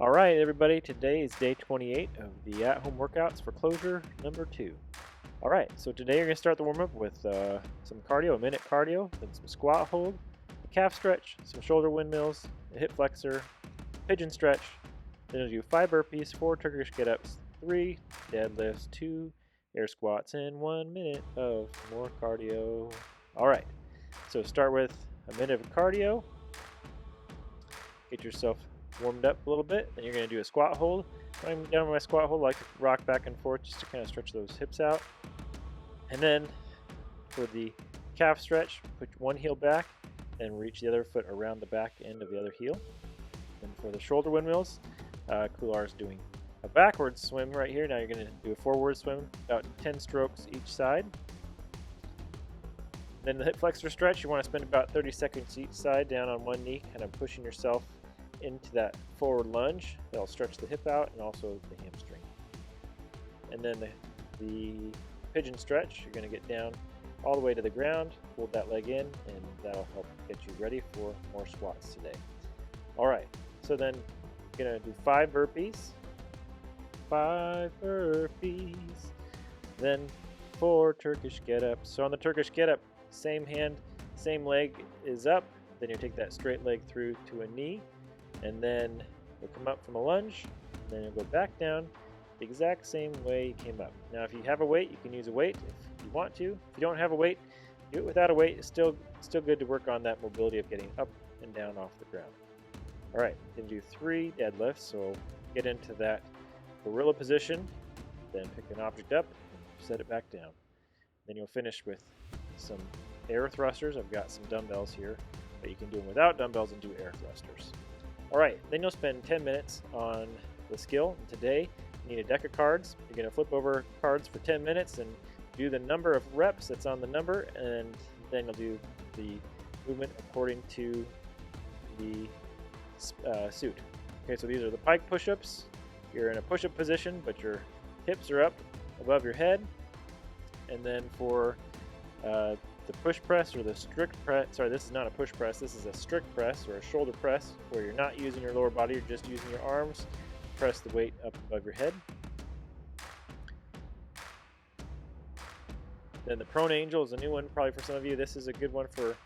All right, everybody, today is day 28 of the at-home workouts for closure number 2. All right, so today you're going to start the warm-up with some cardio, a minute cardio, then some squat hold, a calf stretch, some shoulder windmills, a hip flexor, pigeon stretch, then you'll do 5 burpees, 4 Turkish get-ups, 3 deadlifts, 2 air squats, and 1 minute of more cardio. All right, so start with a minute of cardio. Get yourself warmed up a little bit. Then you're going to do a squat hold. When I'm down with my squat hold, I like to rock back and forth just to kind of stretch those hips out. And then for the calf stretch, put one heel back and reach the other foot around the back end of the other heel. And for the shoulder windmills, Kular is doing a backward swim right here. Now you're going to do a forward swim, about 10 strokes each side. Then the hip flexor stretch, you want to spend about 30 seconds each side down on one knee, kind of pushing yourself into that forward lunge. That'll stretch the hip out and also the hamstring. And then the pigeon stretch, you're going to get down all the way to the ground, hold that leg in, and that'll help get you ready for more squats today. All right, so then you're going to do 5 burpees. 5 burpees. Then 4 Turkish get-ups. So on the Turkish get-up, same hand, same leg is up. Then you take that straight leg through to a knee, and then you'll come up from a lunge, then you'll go back down the exact same way you came up. Now if you have a weight, you can use a weight if you want to. If you don't have a weight, do it without a weight. It's still good to work on that mobility of getting up and down off the ground. All right, then do 3 deadlifts. So get into that gorilla position, then pick an object up and set it back down. Then you'll finish with some air thrusters. I've got some dumbbells here, but you can do them without dumbbells and do air thrusters. All right, then you'll spend 10 minutes on the skill. And today, you need a deck of cards. You're going to flip over cards for 10 minutes and do the number of reps that's on the number, and then you'll do the movement according to the suit. Okay, so these are the pike push-ups. You're in a push-up position, but your hips are up above your head. And then for the push press or the strict press, sorry, this is not a push press, this is a strict press or a shoulder press where you're not using your lower body, you're just using your arms. Press the weight up above your head. Then the prone angel is a new one probably for some of you. This is a good one for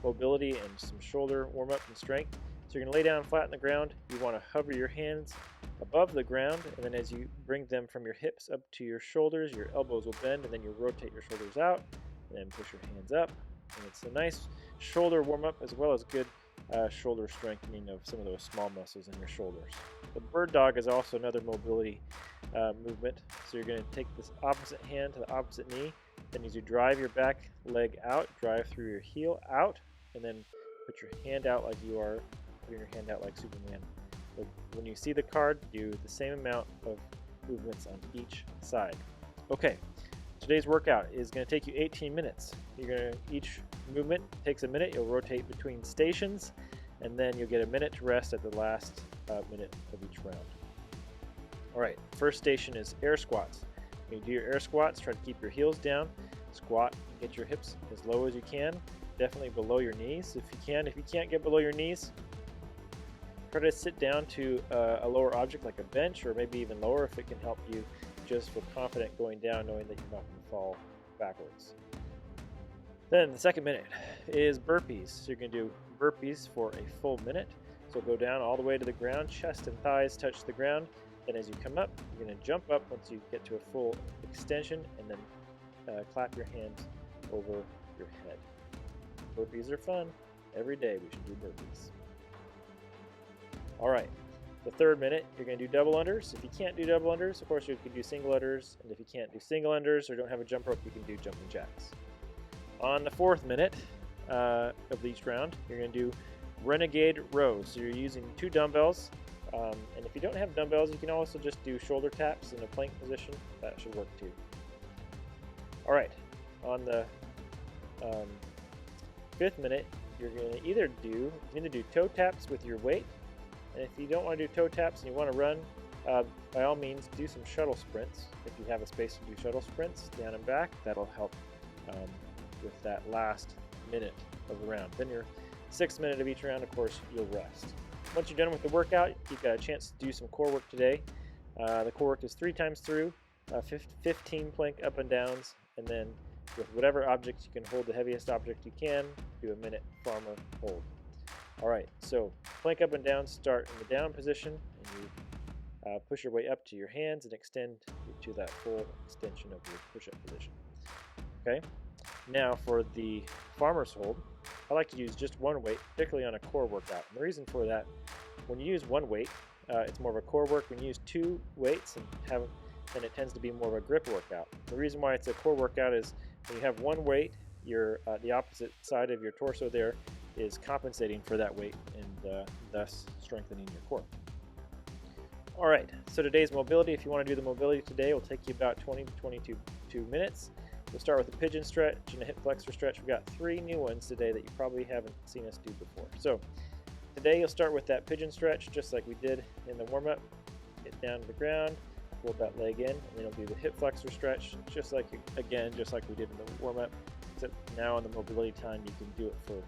mobility and some shoulder warm-up and strength. So you're going to lay down flat on the ground. You want to hover your hands above the ground, and then as you bring them from your hips up to your shoulders, your elbows will bend, and then you rotate your shoulders out, and then push your hands up. And it's a nice shoulder warm-up as well as good shoulder strengthening of some of those small muscles in your shoulders. The bird dog is also another mobility movement. So you're going to take this opposite hand to the opposite knee, then as you drive your back leg out, drive through your heel out, and then put your hand out like you are putting your hand out like Superman. So when you see the card, do the same amount of movements on each side. Okay, today's workout is going to take you 18 minutes. Each movement takes a minute. You'll rotate between stations, and then you'll get a minute to rest at the last minute of each round. All right, first station is air squats. When you do your air squats, try to keep your heels down. Squat, get your hips as low as you can, definitely below your knees if you can. If you can't get below your knees, try to sit down to a lower object like a bench, or maybe even lower if it can help you just feel confident going down knowing that you're not going to fall backwards. Then the second minute is burpees. So you're going to do burpees for a full minute. So go down all the way to the ground, chest and thighs touch the ground. Then as you come up, you're going to jump up once you get to a full extension, and then clap your hands over your head. Burpees are fun. Every day we should do burpees. All right, the third minute, you're going to do double unders. If you can't do double unders, of course you can do single unders. And if you can't do single unders or don't have a jump rope, you can do jumping jacks. On the fourth minute of each round, you're going to do renegade rows. So you're using 2 dumbbells. And if you don't have dumbbells, you can also just do shoulder taps in a plank position. That should work too. All right, on the 5th minute, you're going to either do toe taps with your weight. And if you don't want to do toe taps and you want to run, by all means, do some shuttle sprints. If you have a space to do shuttle sprints down and back, that'll help with that last minute of the round. Then your 6th minute of each round, of course, you'll rest. once you're done with the workout, you've got a chance to do some core work today. The core work is 3 times through, 15 plank up and downs, and then with whatever object you can hold, the heaviest object you can, do a minute farmer hold. All right, so plank up and down, start in the down position, and you push your way up to your hands and extend to that full extension of your push-up position. Okay, now for the farmer's hold, I like to use just one weight, particularly on a core workout. And the reason for that, when you use one weight, it's more of a core work. When you use 2 weights, then it tends to be more of a grip workout. The reason why it's a core workout is when you have one weight, the opposite side of your torso there is compensating for that weight and thus strengthening your core. All right, so today's mobility, if you want to do the mobility today, will take you about 20 to 22 minutes. We'll start with a pigeon stretch and a hip flexor stretch. We've got 3 new ones today that you probably haven't seen us do before. So today you'll start with that pigeon stretch, just like we did in the warm-up. Get down to the ground, fold that leg in, and then you'll do the hip flexor stretch, just like we did in the warm-up. Except now in the mobility time, you can do it for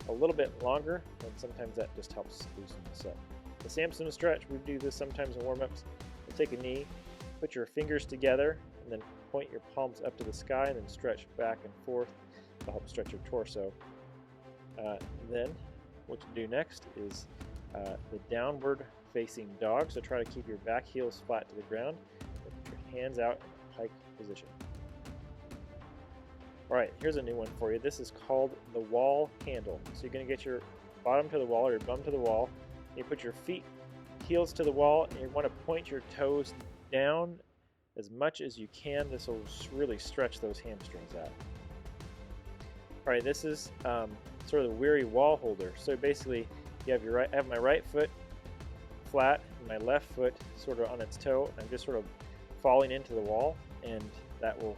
a little bit longer, and sometimes that just helps loosen this up. The Samson stretch, we do this sometimes in warm-ups. You'll take a knee, put your fingers together, and then point your palms up to the sky, and then stretch back and forth to help stretch your torso. Then what you do next is the downward facing dog. So try to keep your back heels flat to the ground. Put your hands out in pike position. All right, here's a new one for you. This is called the wall handle. So you're going to get your bottom to the wall or your bum to the wall. You put your heels to the wall, and you want to point your toes down as much as you can. This will really stretch those hamstrings out. All right, this is sort of the weary wall holder. So basically, you have I have my right foot flat and my left foot sort of on its toe. I'm just sort of falling into the wall, and that will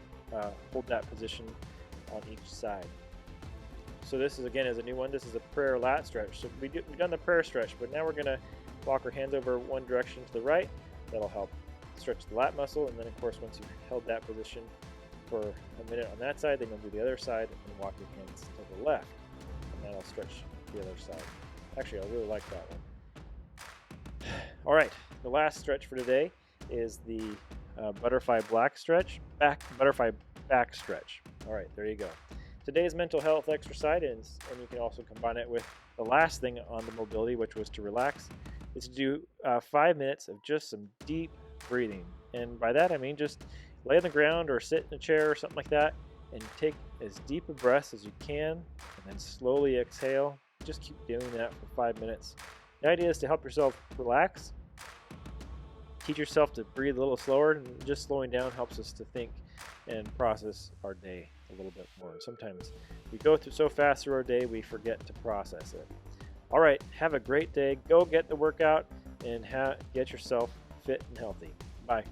hold that position on each side. So this is, again, is a new one. This is a prayer lat stretch. So we've done the prayer stretch, but now we're going to walk our hands over one direction to the right. That'll help stretch the lat muscle, and then of course once you've held that position for a minute on that side, then you'll do the other side and walk your hands to the left, and that'll stretch the other side. Actually, I really like that one. All right, the last stretch for today is the butterfly back stretch. All right, there you go. Today's mental health exercise, and you can also combine it with the last thing on the mobility, which was to relax, is to do 5 minutes of just some deep breathing. And by that I mean just lay on the ground or sit in a chair or something like that and take as deep a breath as you can, and then slowly exhale. Just keep doing that for 5 minutes. The idea is to help yourself relax, teach yourself to breathe a little slower, and just slowing down helps us to think and process our day a little bit more. Sometimes we go through so fast through our day we forget to process it. All right, have a great day. Go get the workout and get yourself fit and healthy. Bye.